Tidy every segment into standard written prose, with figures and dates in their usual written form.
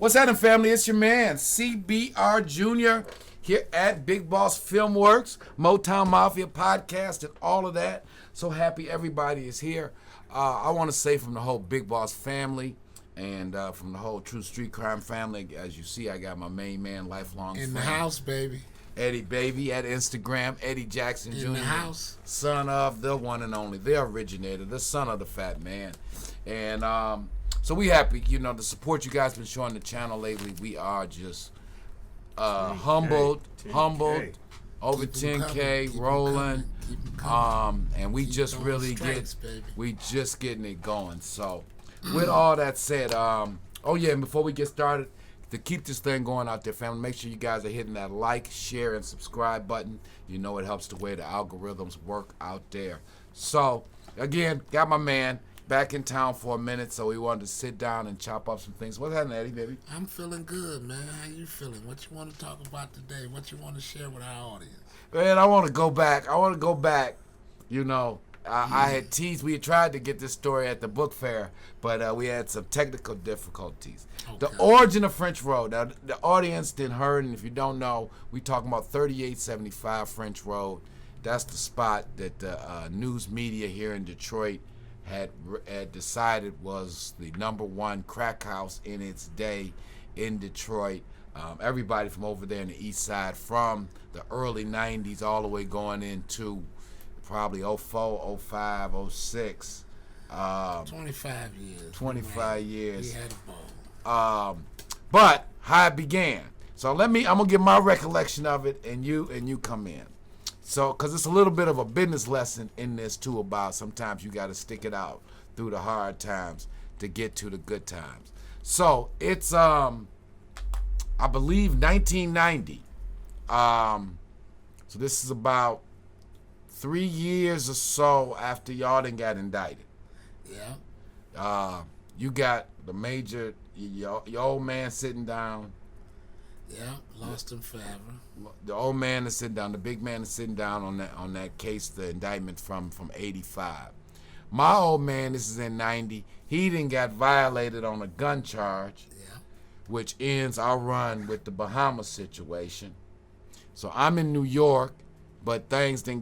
What's happening, family? It's your man, CBR Jr. here at Big Boss Filmworks, Motown Mafia podcast, and all of that. So happy everybody is here. I want to say from the whole Big Boss family and from the whole True Street Crime family, as you see, I got my main man, lifelong in friend. the house, baby. Eddie Baby at Instagram, Eddie Jackson Jr. In the house. Son of the one and only, the originator, the son of the fat man. And so we happy, the support you guys been showing the channel lately. We are just humbled, over 10K rolling. And we just really getting it going. So with all that said, and before we get started, to keep this thing going out there, family, make sure you guys are hitting that like, share, and subscribe button. You know it helps the way the algorithms work out there. So, again, got my man back in town for a minute, so we wanted to sit down and chop up some things. What's happening, Eddie, baby? I'm feeling good, man. How you feeling? What you want to talk about today? What you want to share with our audience? Man, I want to go back. I had teased. We had tried to get this story at the book fair, but we had some technical difficulties. Okay. The origin of French Road. Now, the audience didn't heard, and if you don't know, we talking about 3875 French Road. That's the spot that the news media here in Detroit had decided was the #1 crack house in its day in Detroit. Everybody from over there in the east side, from the early 90s all the way going into probably 04, 05, 06. 25 years. 25 years. We had a ball. But how it began. So I'm gonna give my recollection of it, and you come in. So, cause it's a little bit of a business lesson in this too, about sometimes you got to stick it out through the hard times to get to the good times. So it's I believe 1990. So this is about 3 years or so after y'all done got indicted. Yeah. You got the major, your old man sitting down. Yeah, lost him forever. The old man is sitting down. The big man is sitting down on that case, the indictment from 85. My old man, this is in 90. He done got violated on a gun charge, which ends our run with the Bahamas situation. So I'm in New York, but things done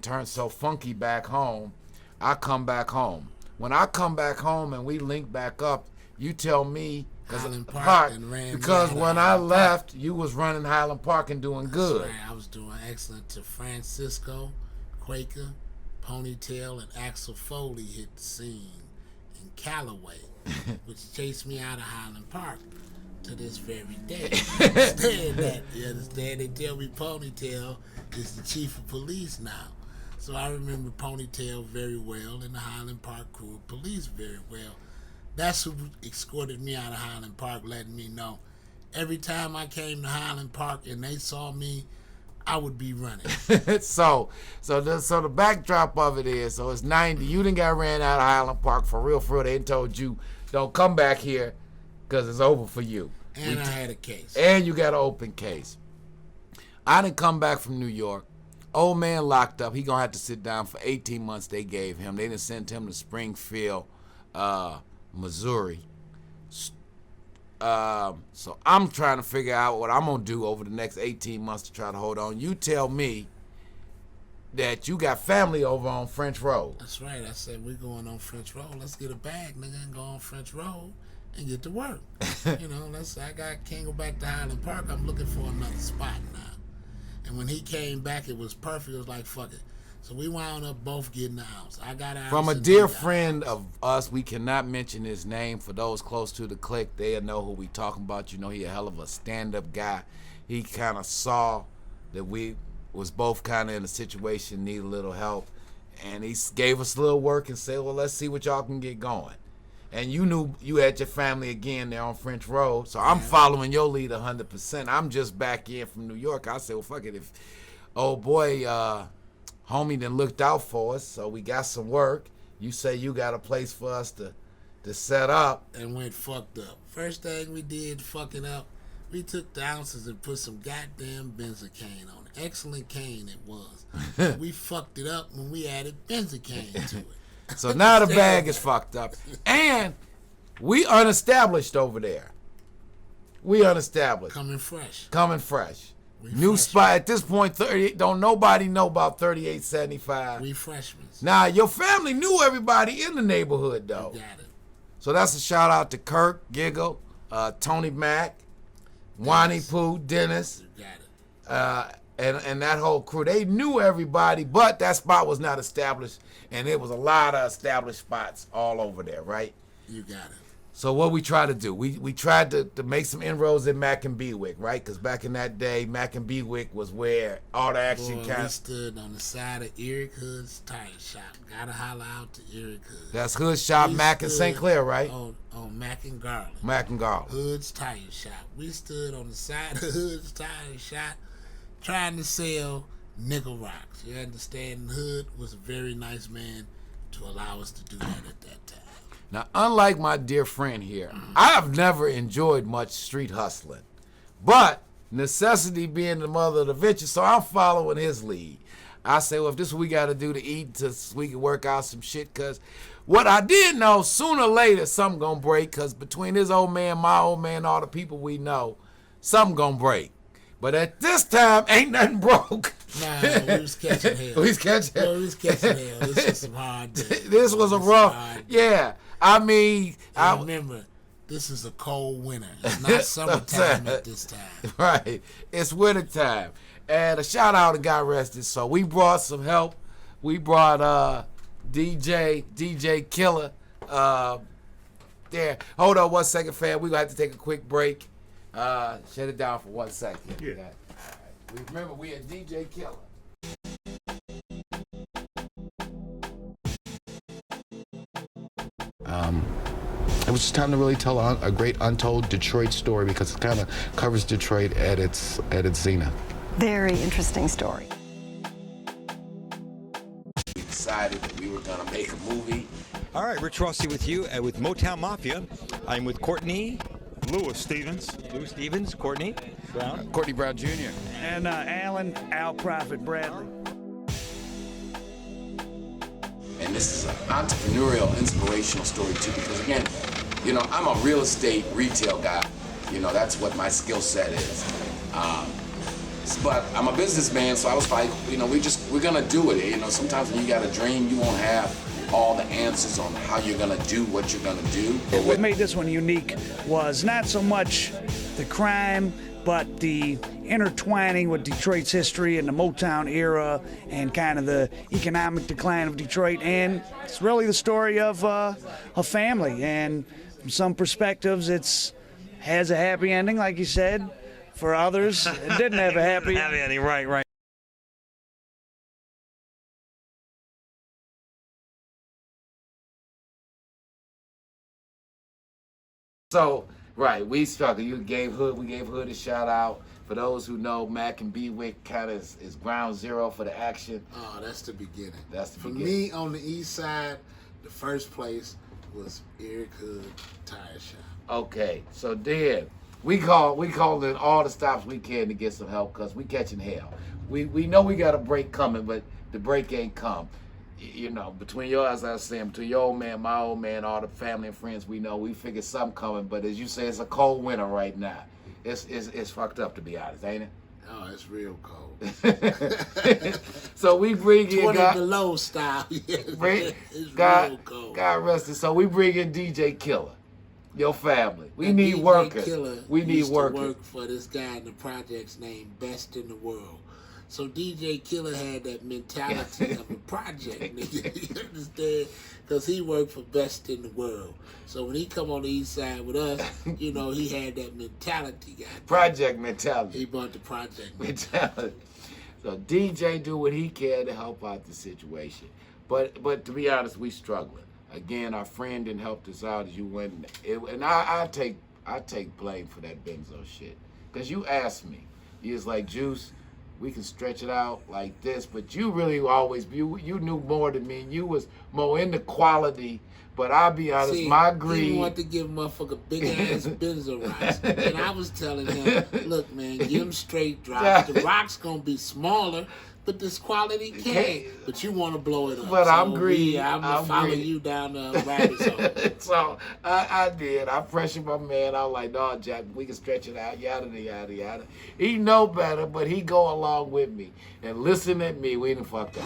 turned so funky back home. I come back home. When I come back home and we link back up, you tell me, because when I left, you was running Highland Park and doing good. That's right. I was doing excellent to Francisco, Quaker, Ponytail, and Axel Foley hit the scene in Callaway, which chased me out of Highland Park to this very day. You understand? They tell me Ponytail is the chief of police now. So I remember Ponytail very well and the Highland Park crew of police very well. That's who escorted me out of Highland Park, letting me know every time I came to Highland Park and they saw me, I would be running. So the backdrop of it is, so it's 90. You done got ran out of Highland Park for real. They told you, don't come back here because it's over for you. And I had a case. And you got an open case. I didn't come back from New York. Old man locked up. He gonna have to sit down for 18 months they gave him. They didn't send him to Springfield, Missouri. So I'm trying to figure out what I'm going to do over the next 18 months to try to hold on. You tell me that you got family over on French Road. That's right. I said, we're going on French Road. Let's get a bag, nigga, and go on French Road and get to work. Can't go back to Highland Park. I'm looking for another spot now. And when he came back, it was perfect. It was like, fuck it. So we wound up both getting the house. I got a house. From a dear friend of us, we cannot mention his name. For those close to the clique, they'll know who we talking about. You know, he a hell of a stand-up guy. He kind of saw that we was both kind of in a situation, need a little help. And he gave us a little work and said, well, let's see what y'all can get going. And you knew you had your family again there on French Road. So I'm following your lead 100%. I'm just back in from New York. I said, well, fuck it. If old boy... homie done looked out for us, so we got some work. You say you got a place for us to set up. And went fucked up. First thing we did fucking up, we took the ounces and put some goddamn benzocaine on it. Excellent cane it was. We fucked it up when we added benzocaine to it. So now the bag is fucked up. And we unestablished over there. We unestablished. Coming fresh. Coming fresh. We New freshmen. spot at this point. 38. Don't nobody know about 3875. We freshmen. Now your family knew everybody in the neighborhood though. You got it. So that's a shout out to Kirk, Giggle, Tony Mack, Wani Pooh, Dennis, You got it. and that whole crew. They knew everybody, but that spot was not established, and there was a lot of established spots all over there, right? You got it. So what we tried to do, we tried to make some inroads in Mack and Bewick, right? Because back in that day, Mack and Bewick was where all the action Boy, kind we of... stood on the side of Eric Hood's tire shop. Gotta holler out to Eric Hood. That's Hood Shop, We Mack and St. stood Clair, right? On Mack and Garland. Mack and Garland. Hood's tire shop. We stood on the side of Hood's tire shop trying to sell nickel rocks. You understand? Hood was a very nice man to allow us to do that at that time. Now, unlike my dear friend here, I've never enjoyed much street hustling. But necessity being the mother of the venture, so I'm following his lead. I say, well, if this is what we got to do to eat so we can work out some shit, because what I did know, sooner or later, something going to break, because between his old man, my old man, all the people we know, something going to break. But at this time, ain't nothing broke. Nah, we was catching hell. We was catching hell. We was catching hell. This was some hard days. This was a rough, yeah. I mean, And remember, this is a cold winter. It's not summertime at this time. Right. It's winter time. And a shout out to God rested. So we brought some help. We brought DJ Killer. There. Hold on 1 second, fam. We're going to have to take a quick break. Shut it down for 1 second. Yeah. All right. Remember, we had DJ Killer. It was just time to really tell a great untold Detroit story because it kind of covers Detroit at its zenith. Very interesting story. We decided that we were going to make a movie. All right, Rich Rossi with you with Motown Mafia. I'm with Courtney, Louis Stevens. Louis Stevens, Courtney Brown. Courtney Brown Jr. And Alan Al Prophet Bradley. And this is an entrepreneurial, inspirational story too, because again, you know, I'm a real estate retail guy. You know, that's what my skill set is. But I'm a businessman, so I was like, you know, we're gonna do it. You know, sometimes when you got a dream, you won't have all the answers on how you're gonna do what you're gonna do. What made this one unique was not so much the crime, but the intertwining with Detroit's history and the Motown era and kind of the economic decline of Detroit. And it's really the story of a family. And from some perspectives, it's has a happy ending, like you said. For others, it didn't have a happy ending. Right. So, right, we struggled. We gave Hood a shout out. For those who know, Mack and Bewick kind of is ground zero for the action. Oh, that's the beginning. That's the For beginning. me, on the east side, the first place was Eric Hood Tire Shop. Okay, so then we called in all the stops we can to get some help because we catching hell. We know we got a break coming, but the break ain't come. You know, between your, as I was saying, between your old man, my old man, all the family and friends we know, we figured something coming. But as you say, it's a cold winter right now. It's fucked up, to be honest, ain't it? Oh, it's real cold. So we bring in 20 below style. It's real cold. God rest it. So we bring in DJ Killer, your family. We And need DJ workers. Killer We need used to workers. work for this guy in the projects named Best in the World. So DJ Killer had that mentality of a project nigga. You understand? Because he worked for Best in the World. So when he come on the east side with us, you know, he had that mentality. Project mentality. He brought the project mentality. So DJ do what he can to help out the situation. But to be honest, we struggling. Again, our friend didn't help us out as you went. And I take blame for that benzo shit. Because you asked me. You was like, Juice, we can stretch it out like this, but you really always, you knew more than me. You was more into quality, But I'll be honest, See, my he greed. wanted to give motherfucker big ass benzo rocks, and I was telling him, look, man, give him straight drops. The rock's gonna be smaller, but this quality can. But you want to blow it up. But so I'm greedy. I'm gonna follow you down the rabbit hole. So I did. I pressured my man. I was like, no, Jack, we can stretch it out. Yada, yada, yada. He know better, but he go along with me. And listen at me. We done fucked up.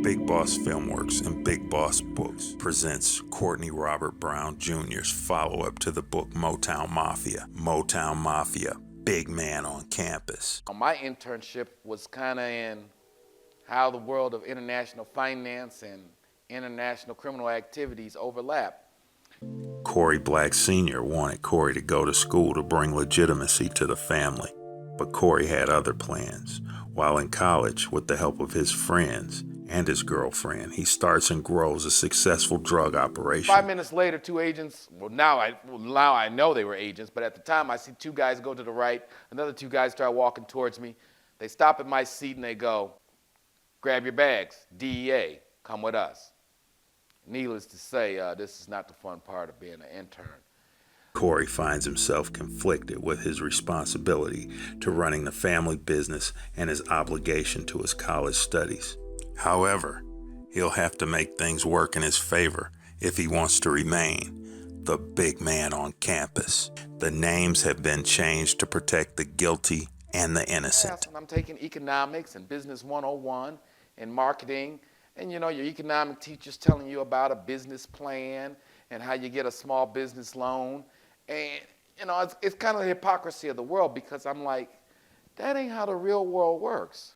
Big Boss Filmworks and Big Boss Books presents Courtney Robert Brown Jr.'s follow-up to the book Motown Mafia. Motown Mafia, Big Man on Campus. My internship was kind of in how the world of international finance and international criminal activities overlap. Corey Black Sr. wanted Corey to go to school to bring legitimacy to the family, but Corey had other plans. While in college, with the help of his friends and his girlfriend, he starts and grows a successful drug operation. 5 minutes later, two agents, now I know they were agents, but at the time I see two guys go to the right, another two guys start walking towards me. They stop at my seat and they go, grab your bags, DEA, come with us. Needless to say, this is not the fun part of being an intern. Corey finds himself conflicted with his responsibility to running the family business and his obligation to his college studies. However, he'll have to make things work in his favor if he wants to remain the big man on campus. The names have been changed to protect the guilty and the innocent. I'm taking economics and business 101 and marketing, and you know, your economic teacher's telling you about a business plan and how you get a small business loan. And you know, it's kind of the hypocrisy of the world, because I'm like, that ain't how the real world works.